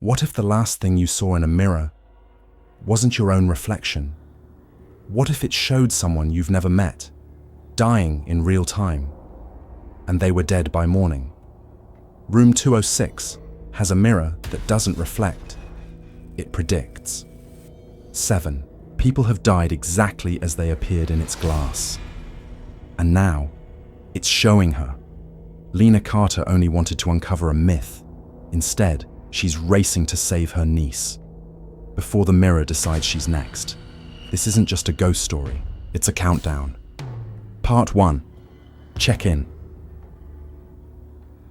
What if the last thing you saw in a mirror wasn't your own reflection? What if it showed someone you've never met, dying in real time, and they were dead by morning? Room 206 has a mirror that doesn't reflect. It predicts. 7. People have died exactly as they appeared in its glass. And now, it's showing her. Lena Carter only wanted to uncover a myth. Instead, she's racing to save her niece before the mirror decides she's next. This isn't just a ghost story, it's a countdown. Part 1. Check in.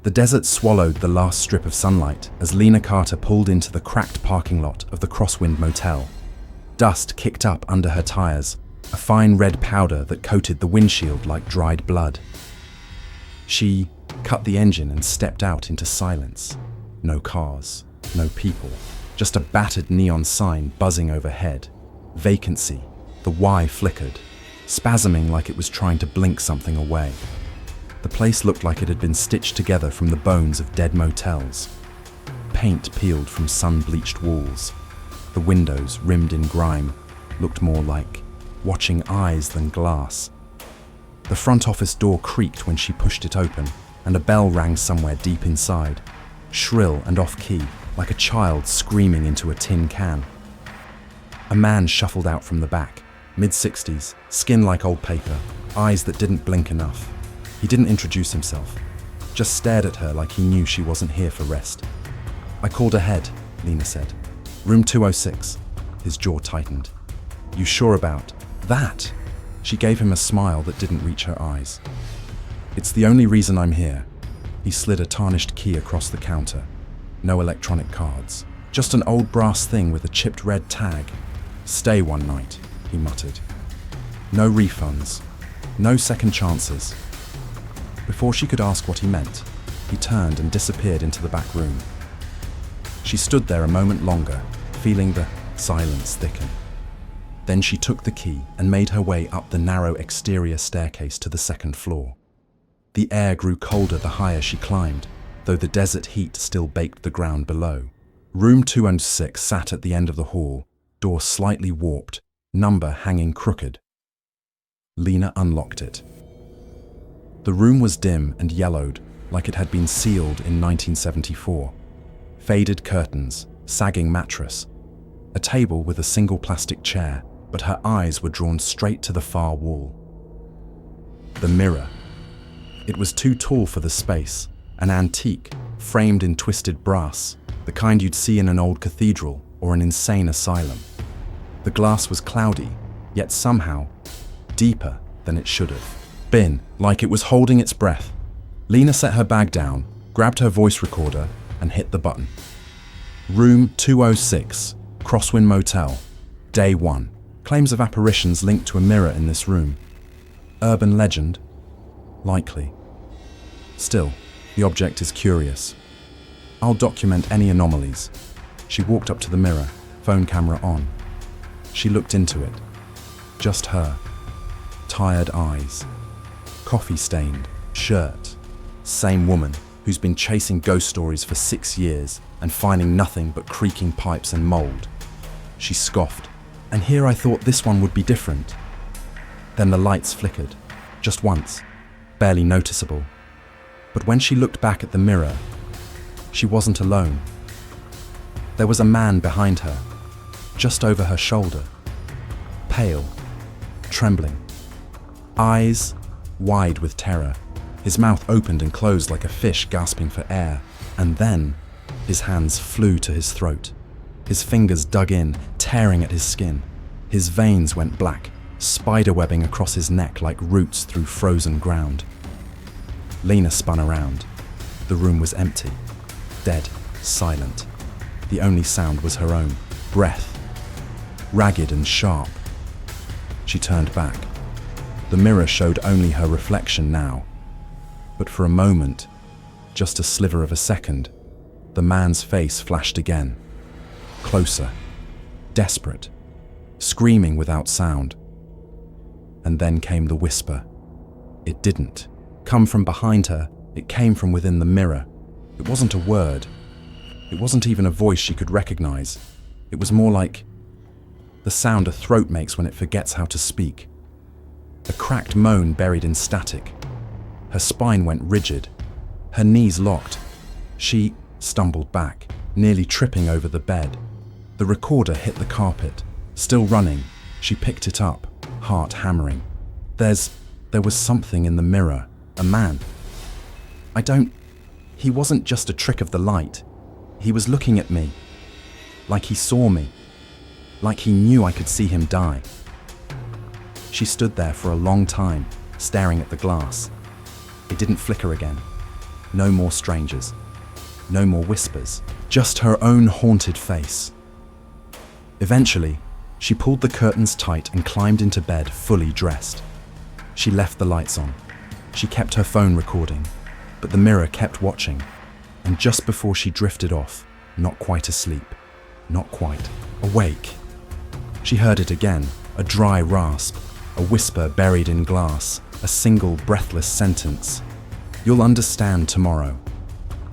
The desert swallowed the last strip of sunlight as Lena Carter pulled into the cracked parking lot of the Crosswind Motel. Dust kicked up under her tires, a fine red powder that coated the windshield like dried blood. She cut the engine and stepped out into silence. No cars, no people, just a battered neon sign buzzing overhead. Vacancy. The Y flickered, spasming like it was trying to blink something away. The place looked like it had been stitched together from the bones of dead motels. Paint peeled from sun-bleached walls. The windows, rimmed in grime, looked more like watching eyes than glass. The front office door creaked when she pushed it open, and a bell rang somewhere deep inside, shrill and off-key, like a child screaming into a tin can. A man shuffled out from the back, mid-60s, skin like old paper, eyes that didn't blink enough. He didn't introduce himself, just stared at her like he knew she wasn't here for rest. "I called ahead," Lena said. "Room 206. His jaw tightened. "You sure about that?" She gave him a smile that didn't reach her eyes. "It's the only reason I'm here." He slid a tarnished key across the counter. No electronic cards. Just an old brass thing with a chipped red tag. "Stay one night," he muttered. "No refunds. No second chances." Before she could ask what he meant, he turned and disappeared into the back room. She stood there a moment longer, feeling the silence thicken. Then she took the key and made her way up the narrow exterior staircase to the second floor. The air grew colder the higher she climbed, though the desert heat still baked the ground below. Room 206 sat at the end of the hall, door slightly warped, number hanging crooked. Lena unlocked it. The room was dim and yellowed, like it had been sealed in 1974. Faded curtains, sagging mattress, a table with a single plastic chair, but her eyes were drawn straight to the far wall. The mirror. It was too tall for the space, an antique, framed in twisted brass, the kind you'd see in an old cathedral or an insane asylum. The glass was cloudy, yet somehow deeper than it should have been, like it was holding its breath. Lena set her bag down, grabbed her voice recorder, and hit the button. Room 206, Crosswind Motel, Day 1. Claims of apparitions linked to a mirror in this room. Urban legend? Likely. Still, the object is curious. I'll document any anomalies. She walked up to the mirror, phone camera on. She looked into it. Just her. Tired eyes. Coffee-stained shirt. Same woman who's been chasing ghost stories for 6 years and finding nothing but creaking pipes and mold. She scoffed. "And here I thought this one would be different." Then the lights flickered, just once, barely noticeable. But when she looked back at the mirror, she wasn't alone. There was a man behind her, just over her shoulder, pale, trembling, eyes wide with terror. His mouth opened and closed like a fish gasping for air, and then his hands flew to his throat. His fingers dug in, tearing at his skin. His veins went black, spiderwebbing across his neck like roots through frozen ground. Lena spun around. The room was empty, dead, silent. The only sound was her own breath, ragged and sharp. She turned back. The mirror showed only her reflection now. But for a moment, just a sliver of a second, the man's face flashed again. Closer, desperate, screaming without sound. And then came the whisper. It didn't come from behind her, it came from within the mirror. It wasn't a word. It wasn't even a voice she could recognize. It was more like the sound a throat makes when it forgets how to speak. A cracked moan buried in static. Her spine went rigid. Her knees locked. She stumbled back, nearly tripping over the bed. The recorder hit the carpet. Still running, she picked it up, heart hammering. There was something in the mirror. A man. He wasn't just a trick of the light. He was looking at me. Like he saw me. Like he knew I could see him die. She stood there for a long time, staring at the glass. It didn't flicker again. No more strangers. No more whispers. Just her own haunted face. Eventually, she pulled the curtains tight and climbed into bed, fully dressed. She left the lights on. She kept her phone recording, but the mirror kept watching. And just before she drifted off, not quite asleep, not quite awake, she heard it again, a dry rasp, a whisper buried in glass, a single breathless sentence. "You'll understand tomorrow."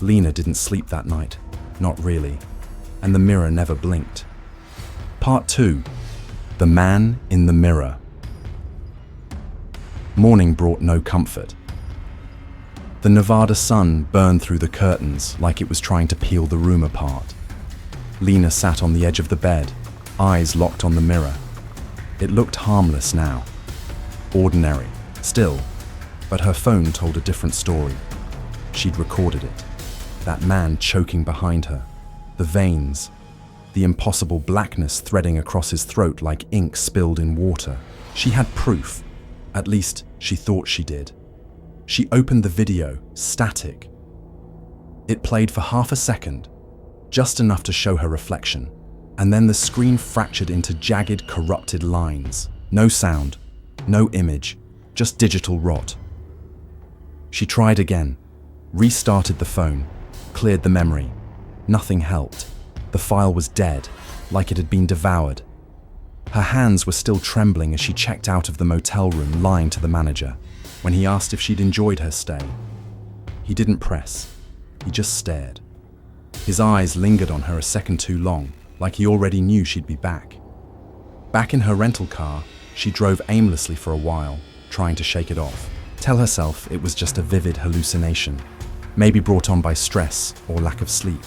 Lena didn't sleep that night, not really, and the mirror never blinked. Part 2. The Man in the Mirror. Morning brought no comfort. The Nevada sun burned through the curtains like it was trying to peel the room apart. Lena sat on the edge of the bed, eyes locked on the mirror. It looked harmless now. Ordinary, still, but her phone told a different story. She'd recorded it. That man choking behind her. The veins. The impossible blackness threading across his throat like ink spilled in water. She had proof. At least, she thought she did. She opened the video, static. It played for half a second, just enough to show her reflection, and then the screen fractured into jagged, corrupted lines. No sound, no image, just digital rot. She tried again, restarted the phone, cleared the memory. Nothing helped. The file was dead, like it had been devoured. Her hands were still trembling as she checked out of the motel room, lying to the manager. When he asked if she'd enjoyed her stay, he didn't press. He just stared. His eyes lingered on her a second too long, like he already knew she'd be back. Back in her rental car, she drove aimlessly for a while, trying to shake it off. Tell herself it was just a vivid hallucination, maybe brought on by stress or lack of sleep.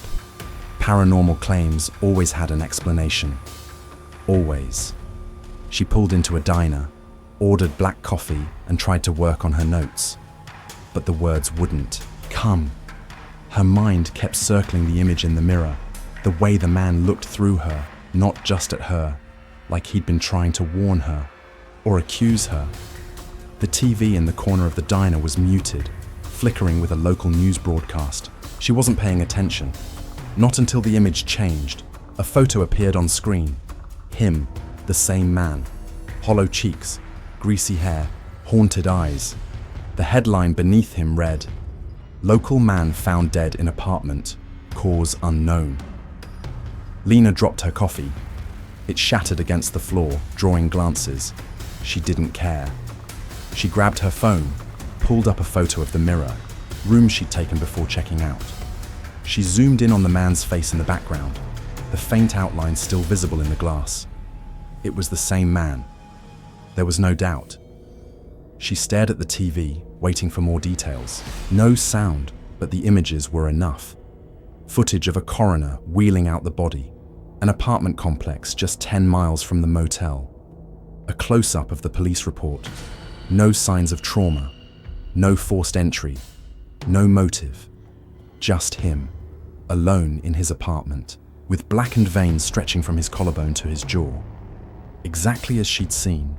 Paranormal claims always had an explanation. Always. She pulled into a diner, ordered black coffee, and tried to work on her notes. But the words wouldn't come. Her mind kept circling the image in the mirror, the way the man looked through her, not just at her, like he'd been trying to warn her or accuse her. The TV in the corner of the diner was muted, flickering with a local news broadcast. She wasn't paying attention. Not until the image changed. A photo appeared on screen. Him, the same man. Hollow cheeks, greasy hair, haunted eyes. The headline beneath him read, "Local man found dead in apartment, cause unknown." Lena dropped her coffee. It shattered against the floor, drawing glances. She didn't care. She grabbed her phone, pulled up a photo of the mirror, room she'd taken before checking out. She zoomed in on the man's face in the background, the faint outline still visible in the glass. It was the same man. There was no doubt. She stared at the TV, waiting for more details. No sound, but the images were enough. Footage of a coroner wheeling out the body, an apartment complex just 10 miles from the motel. A close-up of the police report. No signs of trauma, no forced entry, no motive. Just him, alone in his apartment, with blackened veins stretching from his collarbone to his jaw. Exactly as she'd seen.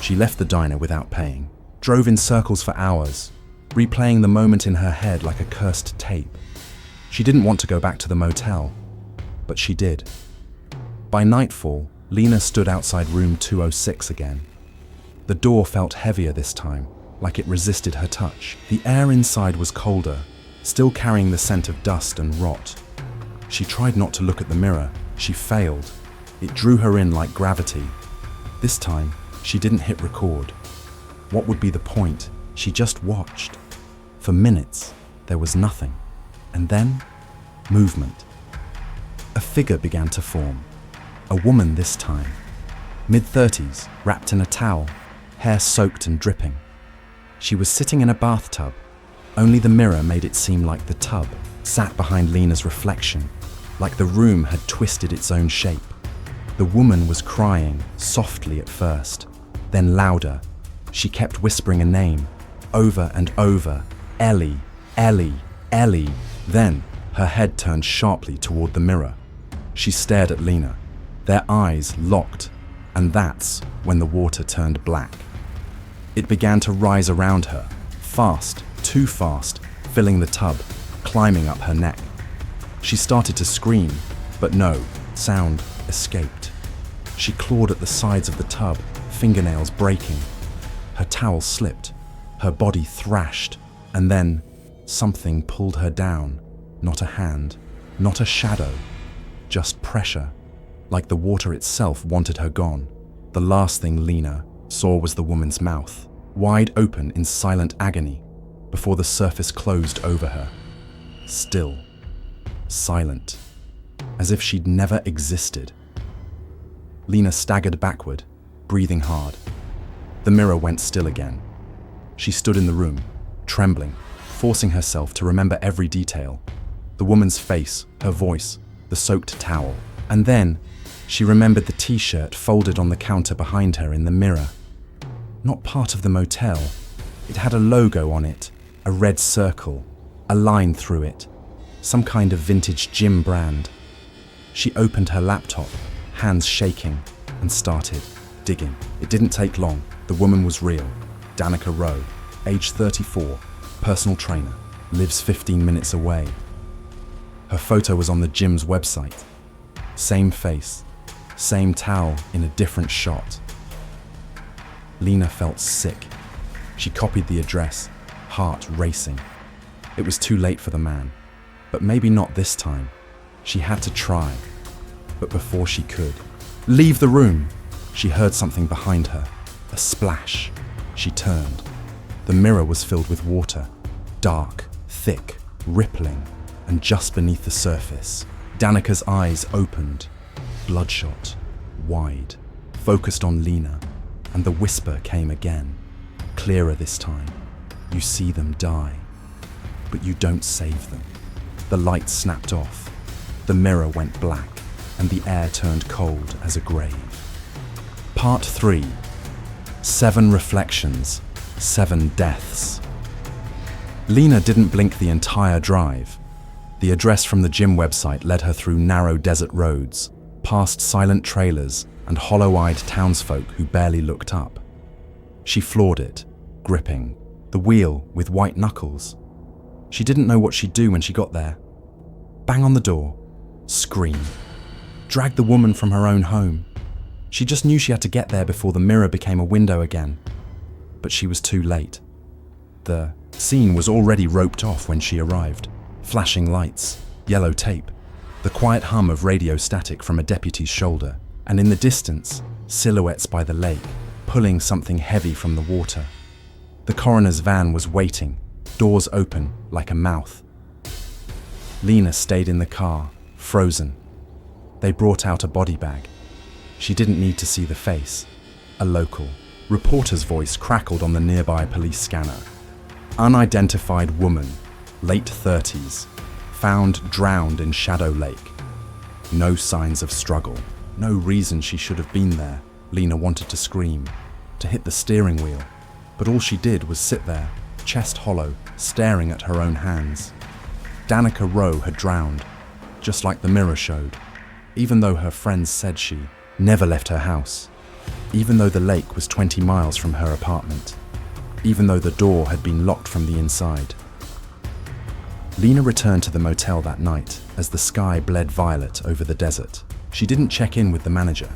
She left the diner without paying, drove in circles for hours, replaying the moment in her head like a cursed tape. She didn't want to go back to the motel, but she did. By nightfall, Lena stood outside room 206 again. The door felt heavier this time, like it resisted her touch. The air inside was colder, still carrying the scent of dust and rot. She tried not to look at the mirror. She failed. It drew her in like gravity. This time, she didn't hit record. What would be the point? She just watched. For minutes, there was nothing. And then, movement. A figure began to form. A woman this time. Mid-30s, wrapped in a towel, hair soaked and dripping. She was sitting in a bathtub. Only the mirror made it seem like the tub sat behind Lena's reflection, like the room had twisted its own shape. The woman was crying, softly at first, then louder. She kept whispering a name, over and over, Ellie, Ellie, Ellie. Then, her head turned sharply toward the mirror. She stared at Lena, their eyes locked, and that's when the water turned black. It began to rise around her, fast, too fast, filling the tub, climbing up her neck. She started to scream, but no, sound escaped. She clawed at the sides of the tub, fingernails breaking. Her towel slipped, her body thrashed, and then something pulled her down. Not a hand, not a shadow, just pressure, like the water itself wanted her gone. The last thing Lena saw was the woman's mouth, wide open in silent agony, before the surface closed over her. Still, silent, as if she'd never existed. Lena staggered backward, breathing hard. The mirror went still again. She stood in the room, trembling, forcing herself to remember every detail. The woman's face, her voice, the soaked towel. And then, she remembered the t-shirt folded on the counter behind her in the mirror. Not part of the motel. It had a logo on it, a red circle, a line through it, some kind of vintage gym brand. She opened her laptop, hands shaking, and started digging. It didn't take long. The woman was real. Danica Rowe, age 34, personal trainer, lives 15 minutes away. Her photo was on the gym's website. Same face, same towel in a different shot. Lena felt sick. She copied the address, heart racing. It was too late for the man, but maybe not this time. She had to try. But before she could leave the room, she heard something behind her, a splash. She turned. The mirror was filled with water, dark, thick, rippling, and just beneath the surface, Danica's eyes opened, bloodshot, wide, focused on Lena, and the whisper came again, clearer this time. You see them die, but you don't save them. The light snapped off, the mirror went black, and the air turned cold as a grave. Part 3. 7 reflections, 7 deaths. Lena didn't blink the entire drive. The address from the gym website led her through narrow desert roads, past silent trailers and hollow-eyed townsfolk who barely looked up. She floored it, gripping the wheel with white knuckles. She didn't know what she'd do when she got there. Bang on the door, scream, drag the woman from her own home. She just knew she had to get there before the mirror became a window again. But she was too late. The scene was already roped off when she arrived. Flashing lights, yellow tape, the quiet hum of radio static from a deputy's shoulder, and in the distance, silhouettes by the lake, pulling something heavy from the water. The coroner's van was waiting, doors open like a mouth. Lena stayed in the car, frozen. They brought out a body bag. She didn't need to see the face. A local reporter's voice crackled on the nearby police scanner. Unidentified woman, late 30s, found drowned in Shadow Lake. No signs of struggle. No reason she should have been there. Lena wanted to scream, to hit the steering wheel, but all she did was sit there, chest hollow, staring at her own hands. Danica Rowe had drowned, just like the mirror showed, even though her friends said she never left her house, even though the lake was 20 miles from her apartment, even though the door had been locked from the inside. Lena returned to the motel that night as the sky bled violet over the desert. She didn't check in with the manager.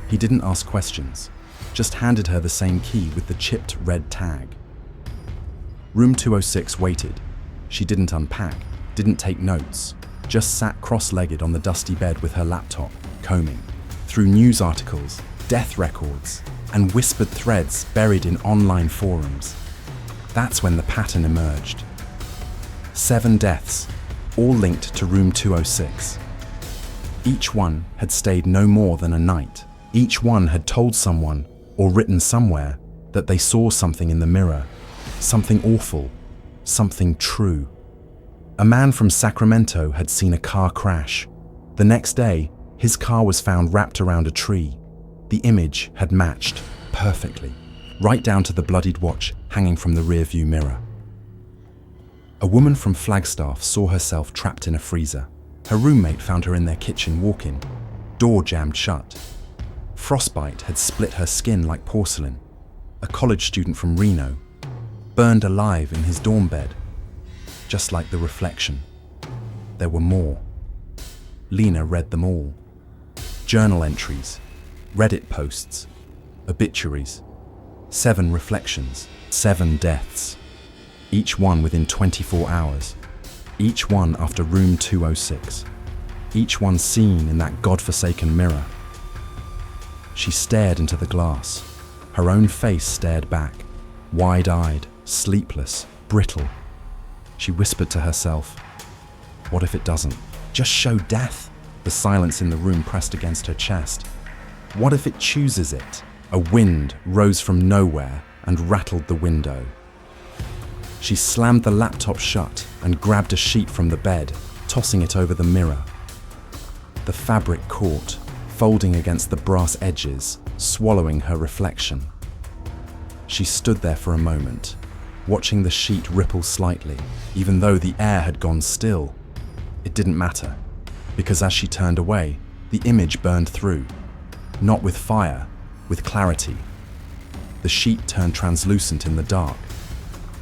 He didn't ask questions, just handed her the same key with the chipped red tag. Room 206 waited. She didn't unpack, didn't take notes, just sat cross-legged on the dusty bed with her laptop, combing through news articles, death records, and whispered threads buried in online forums. That's when the pattern emerged. 7 deaths, all linked to room 206. Each one had stayed no more than a night. Each one had told someone, or written somewhere, that they saw something in the mirror. Something awful. Something true. A man from Sacramento had seen a car crash. The next day, his car was found wrapped around a tree. The image had matched perfectly, right down to the bloodied watch hanging from the rearview mirror. A woman from Flagstaff saw herself trapped in a freezer. Her roommate found her in their kitchen walk-in, door jammed shut. Frostbite had split her skin like porcelain. A college student from Reno burned alive in his dorm bed, just like the reflection. There were more. Lena read them all. Journal entries, Reddit posts, obituaries, 7 reflections, 7 deaths, each one within 24 hours, each one after room 206, each one seen in that godforsaken mirror. She stared into the glass. Her own face stared back, wide-eyed, sleepless, brittle. She whispered to herself, "What if it doesn't? Just show death." The silence in the room pressed against her chest. What if it chooses it? A wind rose from nowhere and rattled the window. She slammed the laptop shut and grabbed a sheet from the bed, tossing it over the mirror. The fabric caught, folding against the brass edges, swallowing her reflection. She stood there for a moment, watching the sheet ripple slightly, even though the air had gone still. It didn't matter, because as she turned away, the image burned through. Not with fire, with clarity. The sheet turned translucent in the dark.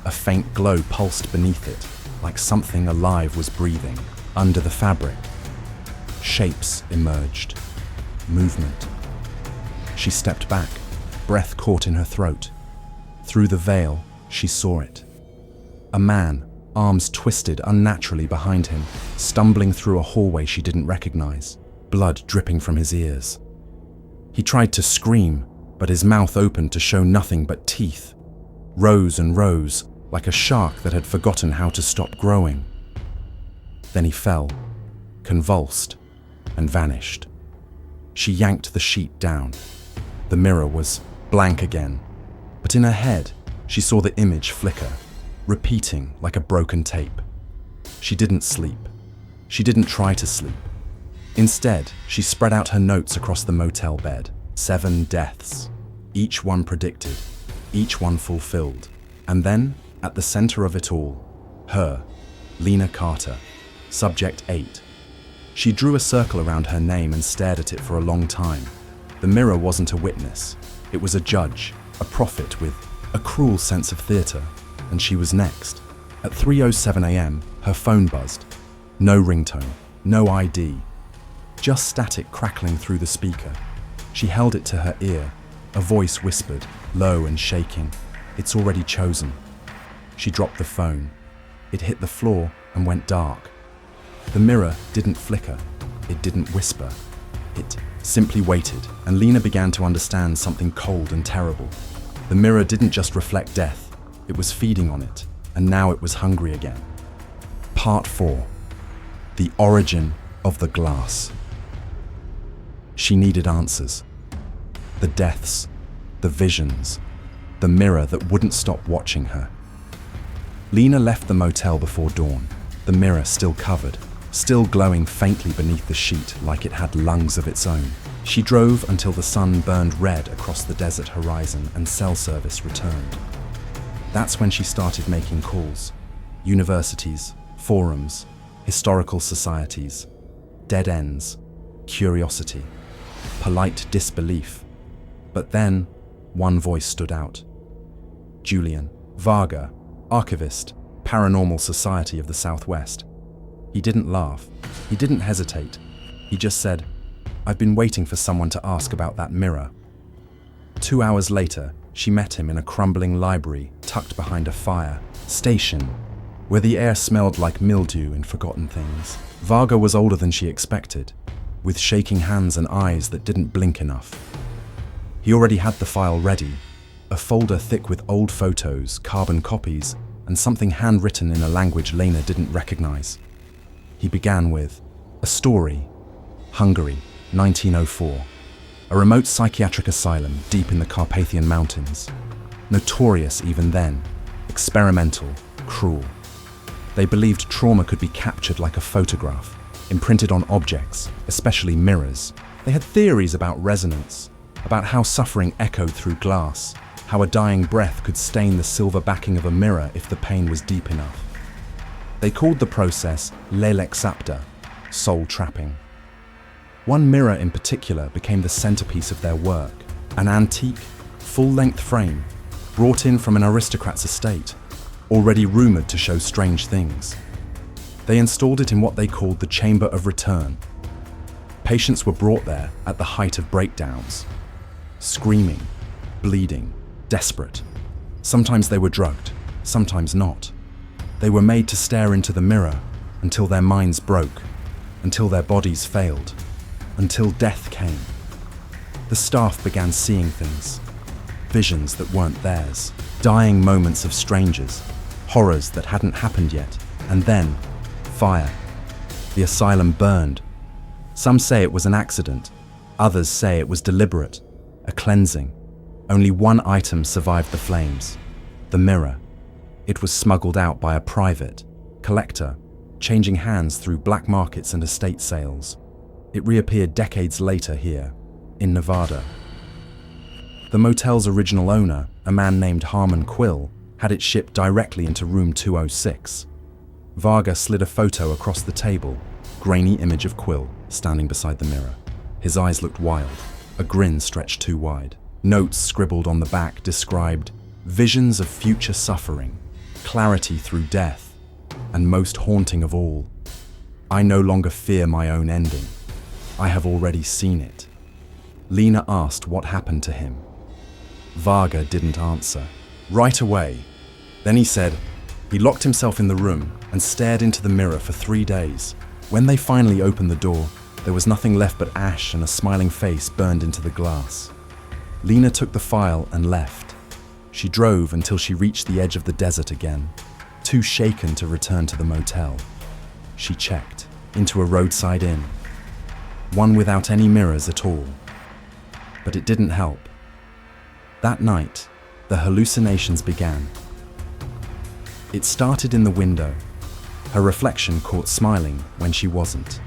A faint glow pulsed beneath it, like something alive was breathing. Under the fabric, shapes emerged. Movement. She stepped back, breath caught in her throat. Through the veil, she saw it. A man, arms twisted unnaturally behind him, stumbling through a hallway she didn't recognize, blood dripping from his ears. He tried to scream, but his mouth opened to show nothing but teeth. Rows and rows, like a shark that had forgotten how to stop growing. Then he fell, convulsed, and vanished. She yanked the sheet down. The mirror was blank again, but in her head, she saw the image flicker, repeating like a broken tape. She didn't sleep. She didn't try to sleep. Instead, she spread out her notes across the motel bed. 7 deaths, each one predicted, each one fulfilled. And then, at the center of it all, her, Lena Carter, subject 8. She drew a circle around her name and stared at it for a long time. The mirror wasn't a witness. It was a judge, a prophet with a cruel sense of theater, and she was next. At 3:07 a.m., her phone buzzed. No ringtone, no ID, just static crackling through the speaker. She held it to her ear. A voice whispered, low and shaking, "It's already chosen." She dropped the phone. It hit the floor and went dark. The mirror didn't flicker. It didn't whisper. It simply waited, and Lena began to understand something cold and terrible. The mirror didn't just reflect death. It was feeding on it, and now it was hungry again. Part 4. The origin of the glass. She needed answers. The deaths, the visions, the mirror that wouldn't stop watching her. Lena left the motel before dawn, the mirror still covered, still glowing faintly beneath the sheet like it had lungs of its own. She drove until the sun burned red across the desert horizon and cell service returned. That's when she started making calls. Universities, forums, historical societies, dead ends, curiosity, polite disbelief. But then, one voice stood out. Julian Varga, archivist, Paranormal Society of the Southwest. He didn't laugh. He didn't hesitate. He just said, "I've been waiting for someone to ask about that mirror." 2 hours later, she met him in a crumbling library tucked behind a fire station, where the air smelled like mildew and forgotten things. Varga was older than she expected, with shaking hands and eyes that didn't blink enough. He already had the file ready, a folder thick with old photos, carbon copies, and something handwritten in a language Lena didn't recognize. He began with a story, Hungary, 1904. A remote psychiatric asylum deep in the Carpathian Mountains. Notorious even then, experimental, cruel. They believed trauma could be captured like a photograph, imprinted on objects, especially mirrors. They had theories about resonance, about how suffering echoed through glass, how a dying breath could stain the silver backing of a mirror if the pain was deep enough. They called the process lelexapta, soul trapping. One mirror in particular became the centerpiece of their work, an antique, full-length frame brought in from an aristocrat's estate, already rumored to show strange things. They installed it in what they called the Chamber of Return. Patients were brought there at the height of breakdowns, screaming, bleeding, desperate. Sometimes they were drugged, sometimes not. They were made to stare into the mirror until their minds broke, until their bodies failed, until death came. The staff began seeing things, visions that weren't theirs, dying moments of strangers, horrors that hadn't happened yet, and then, fire. The asylum burned. Some say it was an accident, others say it was deliberate, a cleansing. Only one item survived the flames, the mirror. It was smuggled out by a private collector, changing hands through black markets and estate sales. It reappeared decades later here, in Nevada. The motel's original owner, a man named Harmon Quill, had it shipped directly into room 206. Varga slid a photo across the table, grainy image of Quill standing beside the mirror. His eyes looked wild, a grin stretched too wide. Notes scribbled on the back described visions of future suffering, clarity through death, and most haunting of all, I no longer fear my own ending. I have already seen it. Lena asked what happened to him. Varga didn't answer. Right away. Then he said he locked himself in the room and stared into the mirror for 3 days. When they finally opened the door, there was nothing left but ash and a smiling face burned into the glass. Lena took the file and left. She drove until she reached the edge of the desert again, too shaken to return to the motel. She checked into a roadside inn, one without any mirrors at all. But it didn't help. That night, the hallucinations began. It started in the window. Her reflection caught smiling when she wasn't.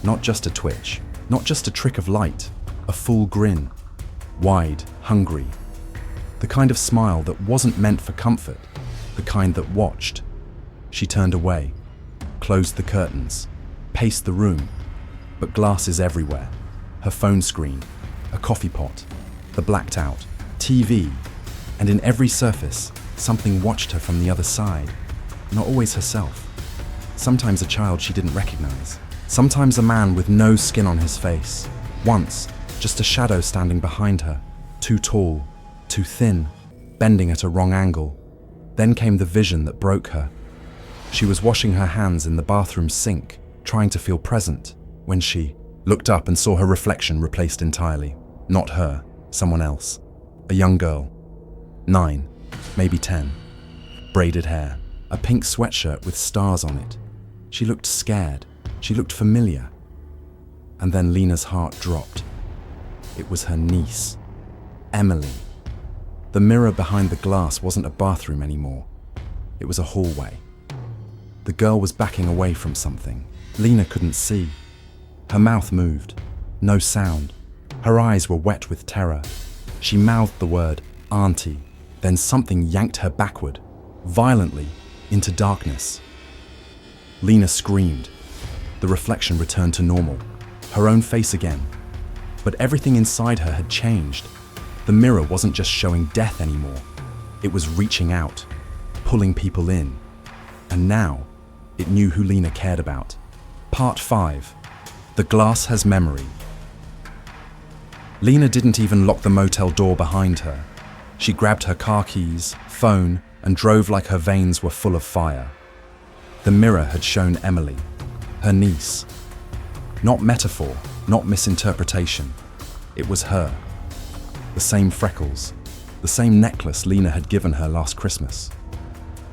Not just a twitch, not just a trick of light, a full grin. Wide, hungry. The kind of smile that wasn't meant for comfort, the kind that watched. She turned away, closed the curtains, paced the room, but glasses everywhere. Her phone screen, a coffee pot, the blacked out TV, and in every surface, something watched her from the other side. Not always herself. Sometimes a child she didn't recognize. Sometimes a man with no skin on his face. Once, just a shadow standing behind her, too tall, too thin, bending at a wrong angle. Then came the vision that broke her. She was washing her hands in the bathroom sink, trying to feel present, when she looked up and saw her reflection replaced entirely. Not her, someone else. A young girl. 9, maybe 10. Braided hair, a pink sweatshirt with stars on it. She looked scared. She looked familiar. And then Lena's heart dropped. It was her niece, Emily. The mirror behind the glass wasn't a bathroom anymore. It was a hallway. The girl was backing away from something. Lena couldn't see. Her mouth moved. No sound. Her eyes were wet with terror. She mouthed the word, "Auntie," then something yanked her backward, violently, into darkness. Lena screamed. The reflection returned to normal, her own face again. But everything inside her had changed. The mirror wasn't just showing death anymore. It was reaching out, pulling people in. And now, it knew who Lena cared about. Part 5. The glass has memory. Lena didn't even lock the motel door behind her. She grabbed her car keys, phone, and drove like her veins were full of fire. The mirror had shown Emily, her niece. Not metaphor, not misinterpretation. It was her. The same freckles, the same necklace Lena had given her last Christmas.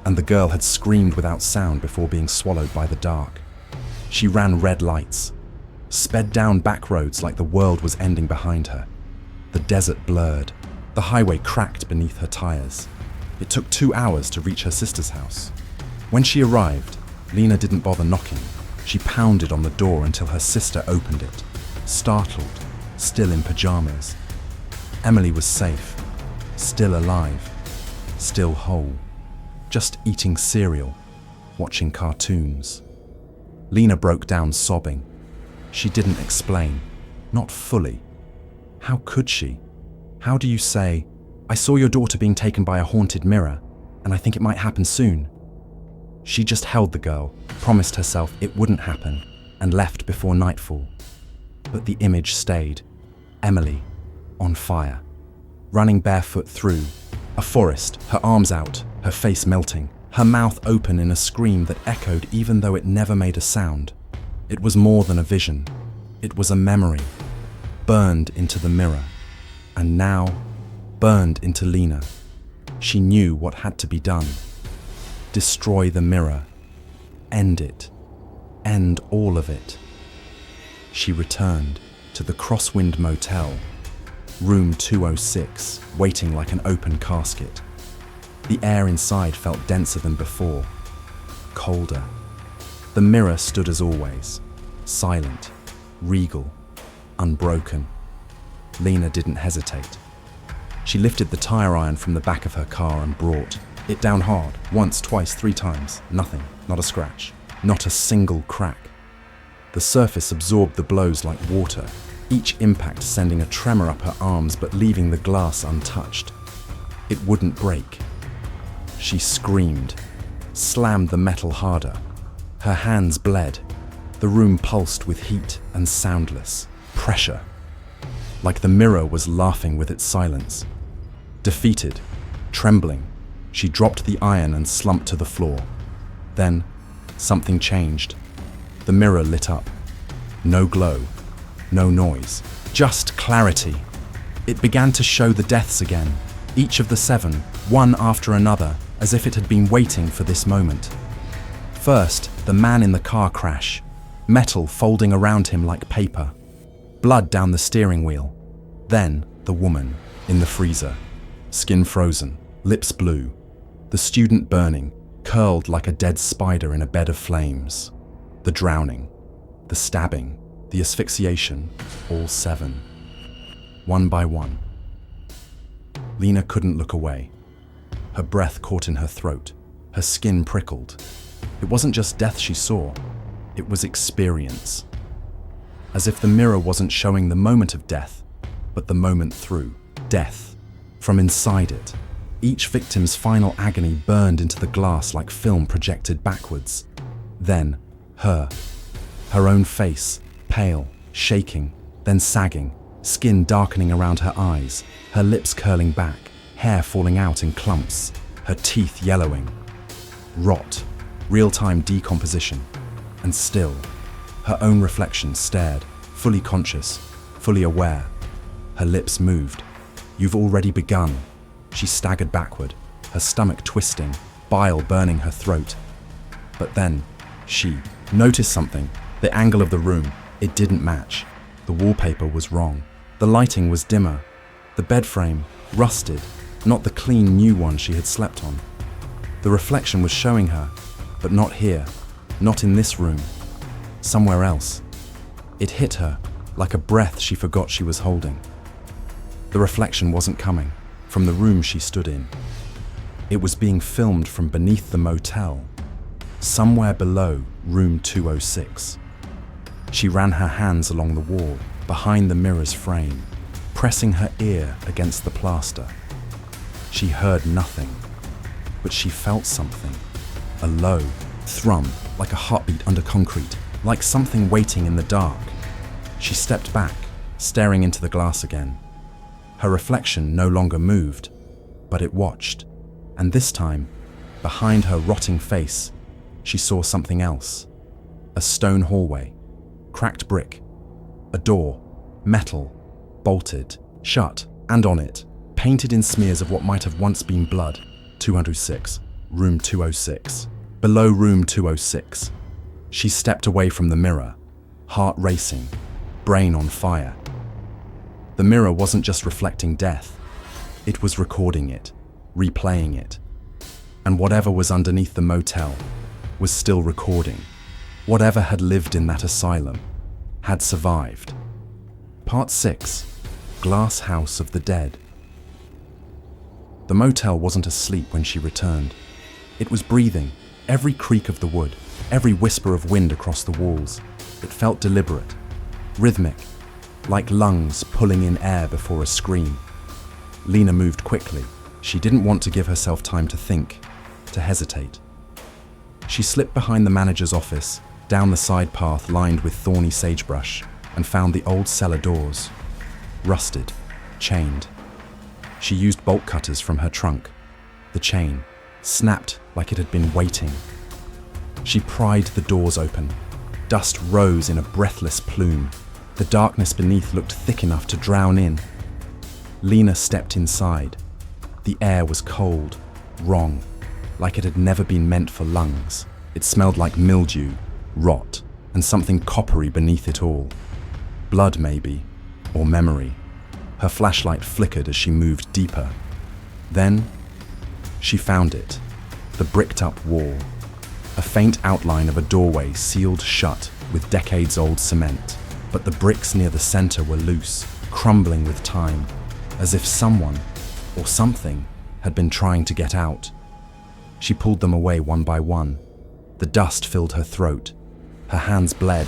And the girl had screamed without sound before being swallowed by the dark. She ran red lights. sped down back roads like the world was ending behind her. The desert blurred. The highway cracked beneath her tires. It took 2 hours to reach her sister's house. When she arrived, Lena didn't bother knocking. She pounded on the door until her sister opened it, startled, still in pajamas. Emily was safe, still alive, still whole, just eating cereal, watching cartoons. Lena broke down sobbing. She didn't explain, not fully. How could she? How do you say, "I saw your daughter being taken by a haunted mirror, and I think it might happen soon"? She just held the girl, promised herself it wouldn't happen, and left before nightfall. But the image stayed. Emily, on fire, running barefoot through a forest, her arms out, her face melting, her mouth open in a scream that echoed even though it never made a sound. It was more than a vision. It was a memory, burned into the mirror, and now burned into Lena. She knew what had to be done. Destroy the mirror. End it. End all of it. She returned to the Crosswind Motel, room 206, waiting like an open casket. The air inside felt denser than before, colder. The mirror stood as always, silent, regal, unbroken. Lena didn't hesitate. She lifted the tire iron from the back of her car and brought it down hard, once, twice, 3 times. Nothing, not a scratch, not a single crack. The surface absorbed the blows like water, each impact sending a tremor up her arms but leaving the glass untouched. It wouldn't break. She screamed, slammed the metal harder. Her hands bled. The room pulsed with heat and soundless pressure, like the mirror was laughing with its silence. Defeated, trembling, she dropped the iron and slumped to the floor. Then, something changed. The mirror lit up. No glow, no noise, just clarity. It began to show the deaths again, each of the 7, one after another, as if it had been waiting for this moment. First, the man in the car crash, metal folding around him like paper, blood down the steering wheel. Then, the woman in the freezer, skin frozen, lips blue, the student burning, curled like a dead spider in a bed of flames. The drowning, the stabbing, the asphyxiation, all 7. One by one. Lena couldn't look away. Her breath caught in her throat, her skin prickled. It wasn't just death she saw, it was experience. As if the mirror wasn't showing the moment of death, but the moment through death, from inside it. Each victim's final agony burned into the glass like film projected backwards. Then, her own face, pale, shaking, then sagging, skin darkening around her eyes, her lips curling back, hair falling out in clumps, her teeth yellowing. Rot, real-time decomposition, and still, her own reflection stared, fully conscious, fully aware. Her lips moved. "You've already begun." She staggered backward, her stomach twisting, bile burning her throat. But then, she noticed something. The angle of the room, it didn't match. The wallpaper was wrong. The lighting was dimmer. The bed frame, rusted, not the clean new one she had slept on. The reflection was showing her, but not here, not in this room, somewhere else. It hit her, like a breath she forgot she was holding. The reflection wasn't coming from the room she stood in. It was being filmed from beneath the motel, somewhere below room 206. She ran her hands along the wall, behind the mirror's frame, pressing her ear against the plaster. She heard nothing, but she felt something, a low thrum, like a heartbeat under concrete, like something waiting in the dark. She stepped back, staring into the glass again. Her reflection no longer moved, but it watched, and this time, behind her rotting face, she saw something else. A stone hallway, cracked brick, a door, metal, bolted, shut, and on it, painted in smears of what might have once been blood, 206, room 206. Below room 206. She stepped away from the mirror, heart racing, brain on fire. The mirror wasn't just reflecting death, it was recording it, replaying it. And whatever was underneath the motel was still recording. Whatever had lived in that asylum had survived. Part 6. Glass House of the Dead. The motel wasn't asleep when she returned. It was breathing, every creak of the wood, every whisper of wind across the walls. It felt deliberate, rhythmic, like lungs pulling in air before a scream. Lena moved quickly. She didn't want to give herself time to think, to hesitate. She slipped behind the manager's office, down the side path lined with thorny sagebrush, and found the old cellar doors, rusted, chained. She used bolt cutters from her trunk. The chain snapped like it had been waiting. She pried the doors open. Dust rose in a breathless plume. The darkness beneath looked thick enough to drown in. Lena stepped inside. The air was cold, wrong, like it had never been meant for lungs. It smelled like mildew, rot, and something coppery beneath it all. Blood, maybe, or memory. Her flashlight flickered as she moved deeper. Then, she found it, the bricked-up wall. A faint outline of a doorway sealed shut with decades-old cement, but the bricks near the center were loose, crumbling with time, as if someone, or something, had been trying to get out. She pulled them away one by one. The dust filled her throat. Her hands bled,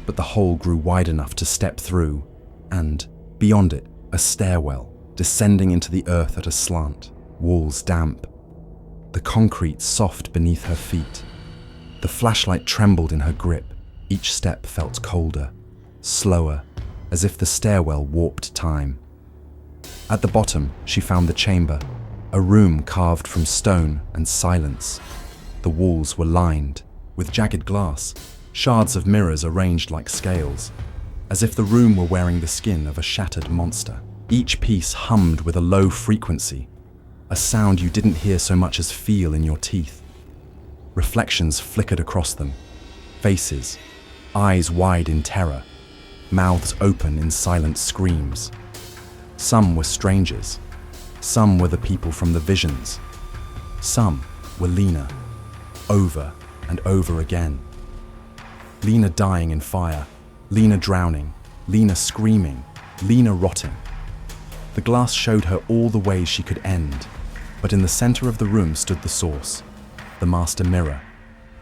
but the hole grew wide enough to step through, and, beyond it, a stairwell, descending into the earth at a slant, walls damp. The concrete soft beneath her feet. The flashlight trembled in her grip. Each step felt colder, slower, as if the stairwell warped time. At the bottom, she found the chamber, a room carved from stone and silence. The walls were lined with jagged glass, shards of mirrors arranged like scales, as if the room were wearing the skin of a shattered monster. Each piece hummed with a low frequency, a sound you didn't hear so much as feel in your teeth. Reflections flickered across them, faces, eyes wide in terror, mouths open in silent screams. Some were strangers, some were the people from the visions, some were Lena, over and over again. Lena dying in fire, Lena drowning, Lena screaming, Lena rotting. The glass showed her all the ways she could end, but in the center of the room stood the source, the master mirror,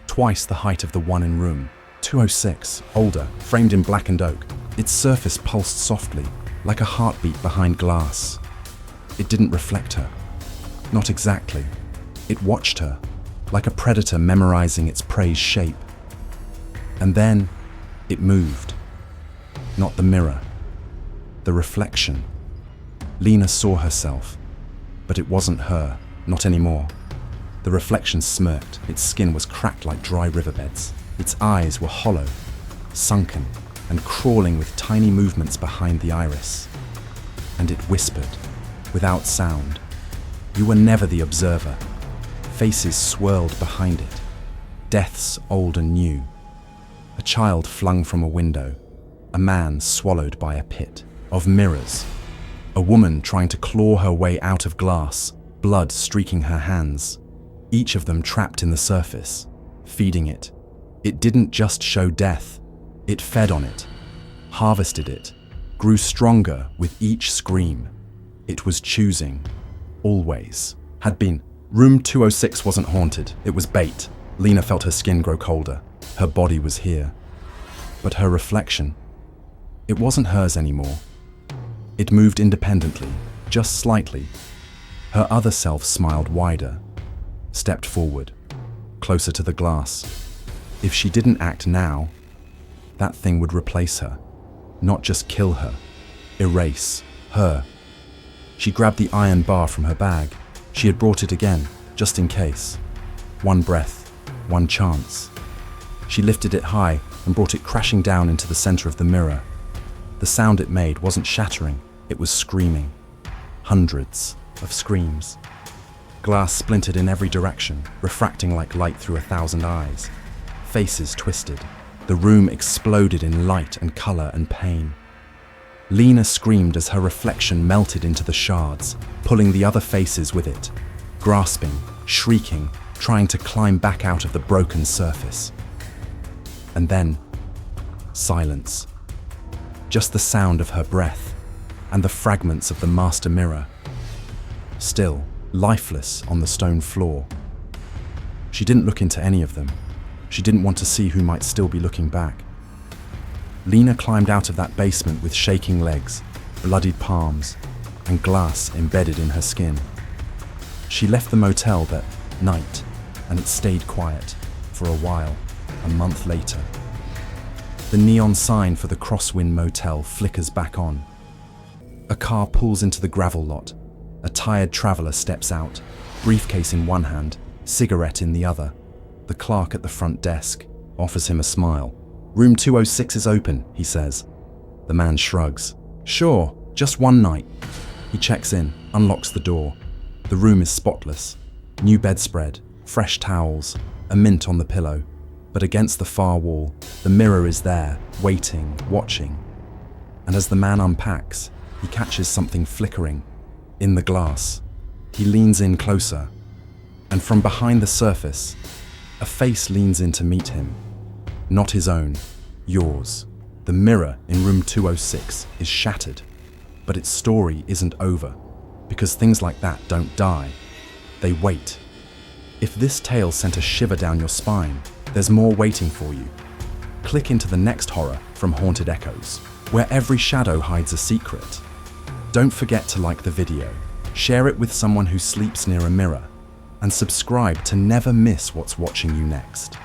twice the height of the one in room 206, older, framed in blackened oak. Its surface pulsed softly, like a heartbeat behind glass. It didn't reflect her. Not exactly. It watched her, like a predator memorizing its prey's shape. And then, it moved. Not the mirror. The reflection. Lena saw herself, but it wasn't her, not anymore. The reflection smirked. Its skin was cracked like dry riverbeds. Its eyes were hollow, sunken, and crawling with tiny movements behind the iris. And it whispered, without sound. You were never the observer. Faces swirled behind it. Deaths old and new. A child flung from a window. A man swallowed by a pit. Of mirrors. A woman trying to claw her way out of glass, blood streaking her hands. Each of them trapped in the surface, feeding it. It didn't just show death. It fed on it, harvested it, grew stronger with each scream. It was choosing, always, had been. Room 206 wasn't haunted, it was bait. Lena felt her skin grow colder. Her body was here. But her reflection, it wasn't hers anymore. It moved independently, just slightly. Her other self smiled wider, stepped forward, closer to the glass. If she didn't act now, that thing would replace her, not just kill her, erase her. She grabbed the iron bar from her bag. She had brought it again, just in case. One breath, one chance. She lifted it high and brought it crashing down into the center of the mirror. The sound it made wasn't shattering, it was screaming. Hundreds of screams. Glass splintered in every direction, refracting like light through 1,000 eyes. Faces twisted, The room exploded in light and color and pain. Lena screamed as her reflection melted into the shards, pulling the other faces with it, grasping, shrieking, trying to climb back out of the broken surface. And then, silence. Just the sound of her breath and the fragments of the master mirror, still lifeless on the stone floor. She didn't look into any of them. She didn't want to see who might still be looking back. Lena climbed out of that basement with shaking legs, bloodied palms, and glass embedded in her skin. She left the motel that night, and it stayed quiet for a while, a month later. The neon sign for the Crosswind Motel flickers back on. A car pulls into the gravel lot. A tired traveler steps out, briefcase in one hand, cigarette in the other. The clerk at the front desk offers him a smile. "Room 206 is open," he says. The man shrugs. "Sure, just one night." He checks in, unlocks the door. The room is spotless. New bedspread, fresh towels, a mint on the pillow. But against the far wall, the mirror is there, waiting, watching. And as the man unpacks, he catches something flickering in the glass. He leans in closer, and from behind the surface, a face leans in to meet him. Not his own, yours. The mirror in room 206 is shattered, but its story isn't over, because things like that don't die. They wait. If this tale sent a shiver down your spine, there's more waiting for you. Click into the next horror from Haunted Echoes, where every shadow hides a secret. Don't forget to like the video, share it with someone who sleeps near a mirror, and subscribe to never miss what's watching you next.